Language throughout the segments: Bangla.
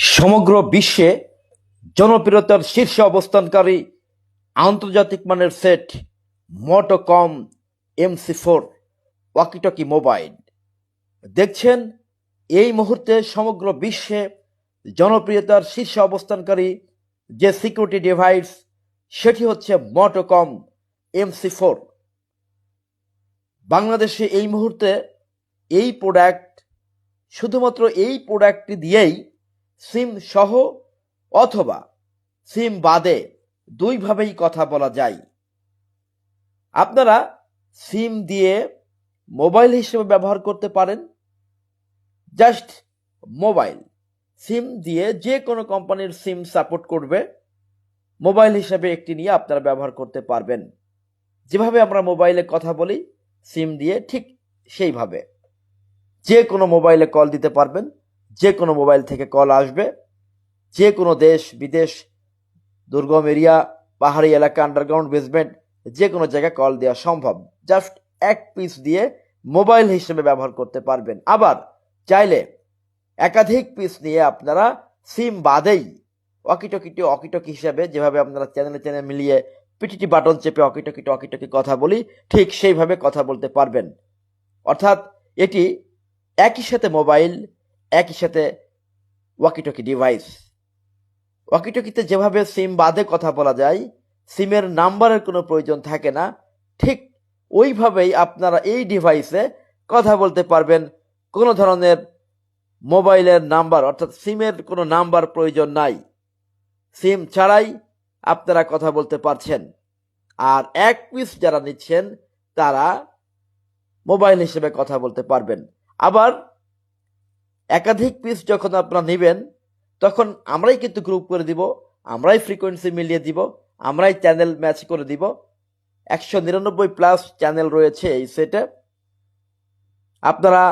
সমগ্র বিশ্বে জনপ্রিয়তার শীর্ষে অবস্থানকারী আন্তর্জাতিক মানের সেট মোটোকম MC4 ওয়াকিটকি মোবাইল দেখছেন। এই মুহূর্তে সমগ্র বিশ্বে জনপ্রিয়তার শীর্ষে অবস্থানকারী যে সিকিউরিটি ডিভাইস সেটি হচ্ছে মোটোকম MC4। বাংলাদেশে এই মুহূর্তে এই প্রোডাক্ট শুধুমাত্র এই প্রোডাক্টটি দিয়েই সিম সহ অথবা সিম বাদে দুইভাবেই কথা বলা যায়। আপনারা সিম দিয়ে মোবাইল হিসেবে ব্যবহার করতে পারেন, জাস্ট মোবাইল সিম দিয়ে যে কোনো কোম্পানির সিম সাপোর্ট করবে, মোবাইল হিসেবে একটি নিয়ে আপনারা ব্যবহার করতে পারবেন। যেভাবে আমরা মোবাইলে কথা বলি সিম দিয়ে ঠিক সেইভাবে যে কোনো মোবাইলে কল দিতে পারবেন, যে কোনো মোবাইল থেকে কল আসবে, যে কোনো দেশ বিদেশ, দুর্গম এরিয়া, পাহাড়ি এলাকা, আন্ডারগ্রাউন্ড বেসমেন্ট, যে কোনো জায়গায় কল দেওয়া সম্ভব। জাস্ট এক পিস দিয়ে মোবাইল হিসেবে ব্যবহার করতে পারবেন। আবার চাইলে একাধিক পিস নিয়ে আপনারা সিম বাদেই ওয়াকিটকি হিসাবে যেভাবে আপনারা চ্যানেলে মিলিয়ে পিটিটি বাটন চেপে ওয়াকিটকি কথা বলি, ঠিক সেইভাবে কথা বলতে পারবেন। অর্থাৎ এটি একই সাথে মোবাইল, একই সাথে ওয়াকিটকি ডিভাইস। ওয়াকিটকিতে যেভাবে সিম বাদে কথা বলা যায়, সিমের নাম্বারের কোনো প্রয়োজন থাকে না, ঠিক ওইভাবেই আপনারা এই ডিভাইসে কথা বলতে পারবেন। কোনো ধরনের মোবাইলের নাম্বার অর্থাৎ সিমের কোনো নাম্বার প্রয়োজন নাই, সিম ছাড়াই আপনারা কথা বলতে পারছেন। আর এক পিস যারা নিচ্ছেন তারা মোবাইল হিসেবে কথা বলতে পারবেন। আবার একাধিক পিস যখন আপনারা নেবেন তখন আমরাই কিন্তু গ্রুপ করে দিব, আমরাই ফ্রিকোয়েন্সি মিলিয়ে দিব, আমরাই চ্যানেল ম্যাচ করে দিব। 199+ চ্যানেল রয়েছে এই সেটে। আপনারা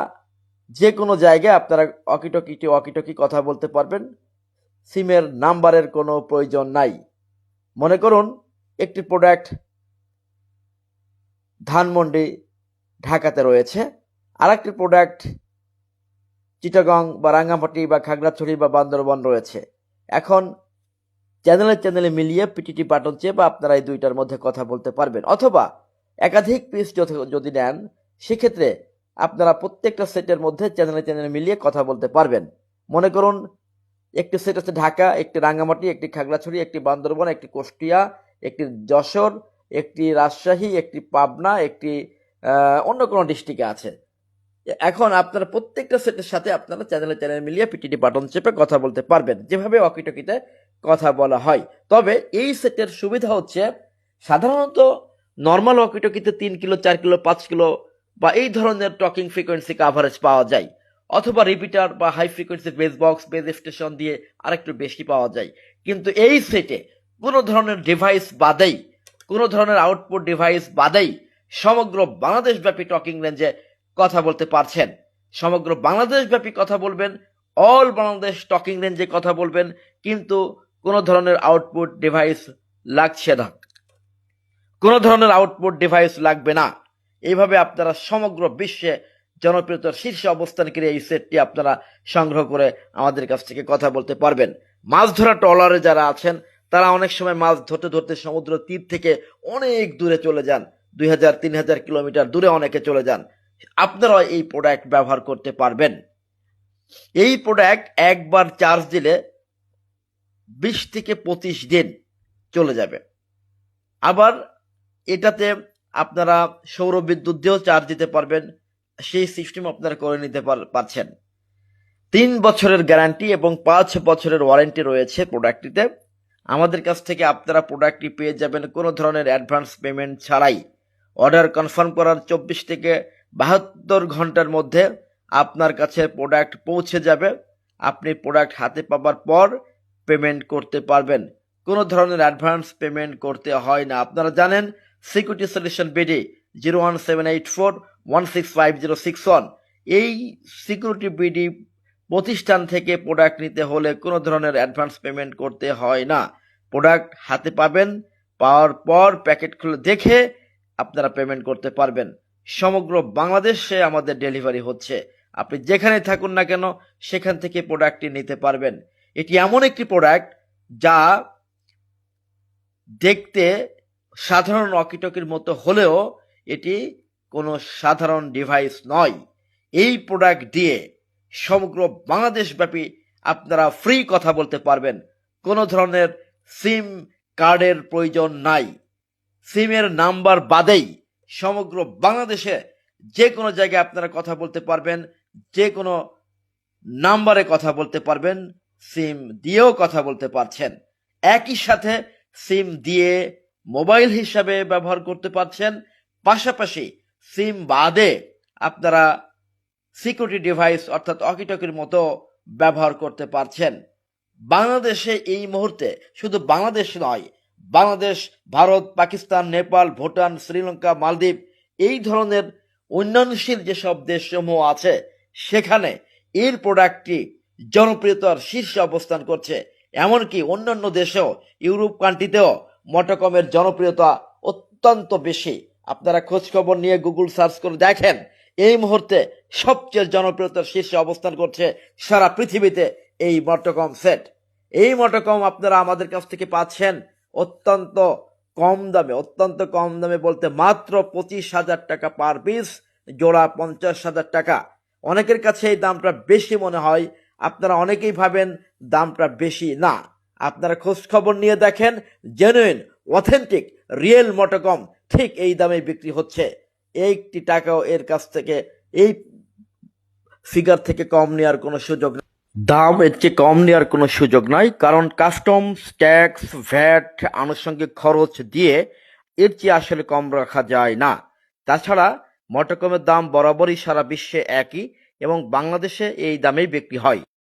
যে কোনো জায়গায় আপনারা ওয়াকিটকি কথা বলতে পারবেন, সিমের নাম্বারের কোনো প্রয়োজন নাই। মনে করুন একটি প্রোডাক্ট ধানমন্ডি ঢাকাতে রয়েছে, আর একটি প্রোডাক্ট চিটাগং বা রাঙ্গামাটি বা খাগড়াছড়ি বা বান্দরবান রয়েছে। এখন চ্যানেলে মিলিয়ে পিটিটি বাটন চেপে আপনারা এই দুইটার মধ্যে কথা বলতে পারবেন। অথবা একাধিক পিস যদি নেন সেক্ষেত্রে আপনারা প্রত্যেকটা সেটের মধ্যে চ্যানেলে মিলিয়ে কথা বলতে পারবেন। মনে করুন একটি সেট আছে ঢাকা, একটি রাঙ্গামাটি, একটি খাগড়াছড়ি, একটি বান্দরবান, একটি কুষ্টিয়া, একটি যশোর, একটি রাজশাহী, একটি পাবনা, একটি অন্য কোনো ডিস্ট্রিক্টে আছে। এখন আপনারা প্রত্যেকটা সেটের সাথে আপনারা চ্যানেলে মিলিয়ে পিটিটি বাটন চেপে কথা বলতে পারবেন, যেভাবে ওয়াকিটকিতে কথা বলা হয়। তবে এই সেটের সুবিধা হচ্ছে সাধারণত নর্মাল ওয়াকিটকিতে 3 কিলো, 4 কিলো, 5 কিলো বা এই ধরনের টকিং ফ্রিকোয়েন্সি কাভারেজ পাওয়া যায়, অথবা রিপিটার বা high frequency base box, base station দিয়ে আরেকটু বেশি পাওয়া যায়। কিন্তু এই সেটে কোনো ধরনের ডিভাইস বাদেই, কোনো ধরনের আউটপুট ডিভাইস বাদেই সমগ্র বাংলাদেশব্যাপী টকিং রেঞ্জে কথা বলতে পারছেন। সমগ্র বাংলাদেশব্যাপী কথা বলবেন, অল বাংলাদেশ টকিং রেঞ্জে কথা বলবেন, কিন্তু কোনো ধরনের আউটপুট ডিভাইস লাগছে না, কোনো ধরনের আউটপুট ডিভাইস লাগবে না। এইভাবে আপনারা সমগ্র বিশ্বে জনপ্রিয়তার শীর্ষে অবস্থানকারী এই সেটটি আপনারা সংগ্রহ করে আমাদের কাছ থেকে কথা বলতে পারবেন। মাছ ধরা ট্রলারে যারা আছেন তারা অনেক সময় মাছ ধরতে সমুদ্র তীর থেকে অনেক দূরে চলে যান, 2000-3000 কিলোমিটার দূরে অনেকে চলে যান। আপনারা এই প্রোডাক্ট ব্যবহার করতে পারবেন। এই প্রোডাক্ট একবার চার্জ দিলে 20 থেকে 25 দিন চলে যাবে। আবার এটাতে আপনারা সৌর বিদ্যুৎ দিয়েও চার্জ দিতে পারবেন, সেই সিস্টেম আপনারা করে নিতে পারছেন। 3 বছরের গ্যারান্টি এবং 5 বছরের ওয়ারেন্টি রয়েছে প্রোডাক্টটিতে। আমাদের কাছ থেকে আপনারা প্রোডাক্টটি পেয়ে যাবেন কোনো ধরনের অ্যাডভান্স পেমেন্ট ছাড়াই। অর্ডার কনফার্ম করার 24 থেকে 72 ঘন্টার মধ্যে আপনার কাছে প্রোডাক্ট পৌঁছে যাবে। আপনি প্রোডাক্ট হাতে পাবার পর পেমেন্ট করতে পারবেন, কোনো ধরনের অ্যাডভান্স পেমেন্ট করতে হয় না। আপনারা জানেন সিকিউরিটি সলিউশন বিডি 01784165061 এই সিকিউরিটি বিডি প্রতিষ্ঠান থেকে প্রোডাক্ট নিতে হলে কোনো ধরনের অ্যাডভান্স পেমেন্ট করতে হয় না। প্রোডাক্ট হাতে পাবেন, পাওয়ার পর প্যাকেট খুলে দেখে আপনারা পেমেন্ট করতে পারবেন। সমগ্র বাংলাদেশে আমাদের ডেলিভারি হচ্ছে, আপনি যেখানে থাকুন না কেন সেখান থেকে প্রোডাক্টটি নিতে পারবেন। এটি এমন একটি প্রোডাক্ট যা দেখতে সাধারণ ওয়াকিটকির মতো হলেও এটি কোনো সাধারণ ডিভাইস নয়। এই প্রোডাক্ট দিয়ে সমগ্র বাংলাদেশব্যাপী আপনারা ফ্রি কথা বলতে পারবেন। কোনো ধরনের সিম কার্ডের প্রয়োজন নাই। সিমের নাম্বার বাদেই সমগ্র বাংলাদেশে যে কোনো জায়গায় আপনারা কথা বলতে পারবেন, যে কোনো নাম্বারে কথা বলতে পারবেন, সিম দিয়েও কথা বলতে পারছেন। একই সাথে সিম দিয়ে মোবাইল হিসাবে ব্যবহার করতে পারছেন, পাশাপাশি সিম বাদে আপনারা সিকিউরিটি ডিভাইস অর্থাৎ ওয়াকিটকির মতো ব্যবহার করতে পারছেন। বাংলাদেশে এই মুহূর্তে শুধু বাংলাদেশ নয়, বাংলাদেশ, ভারত, পাকিস্তান, নেপাল, ভুটান, শ্রীলঙ্কা, মালদ্বীপ এই ধরনের উন্নয়নশীল যেসব দেশসমূহ আছে সেখানে এর প্রোডাক্টটি জনপ্রিয়তার শীর্ষে অবস্থান করছে। এমনকি অন্যান্য দেশেও, ইউরোপ কান্ট্রিতেও মোটোকমের জনপ্রিয়তা অত্যন্ত বেশি। আপনারা খোঁজখবর নিয়ে গুগল সার্চ করে দেখেন, এই মুহূর্তে সবচেয়ে জনপ্রিয়তার শীর্ষে অবস্থান করছে সারা পৃথিবীতে এই মোটোকম সেট। এই মোটোকম আপনারা আমাদের কাছ থেকে পাচ্ছেন অত্যন্ত কম দামে বলতে মাত্র 25,000 টাকা পার পিস, জোড়া 50,000 টাকা। অনেকের কাছে এই দামটা বেশি মনে হয়, আপনারা অনেকেই ভাবেন দামটা বেশি। না, আপনারা খোঁজ খবর নিয়ে দেখেন, জেনুইন অথেন্টিক রিয়েল মোটোকম ঠিক এই দামে বিক্রি হচ্ছে। একটি টাকাও এর কাছ থেকে, এই ফিগার থেকে কম নেওয়ার কোনো সুযোগ নেই। দাম এর চেয়ে কম নেওয়ার কোনো সুযোগ নাই, কারণ কাস্টমস, ট্যাক্স, ভ্যাট, আনুষঙ্গিক খরচ দিয়ে এর চেয়ে আসলে কম রাখা যায় না। তাছাড়া মোটোকমের দাম বরাবরই সারা বিশ্বে একই এবং বাংলাদেশে এই দামেই বিক্রি হয়।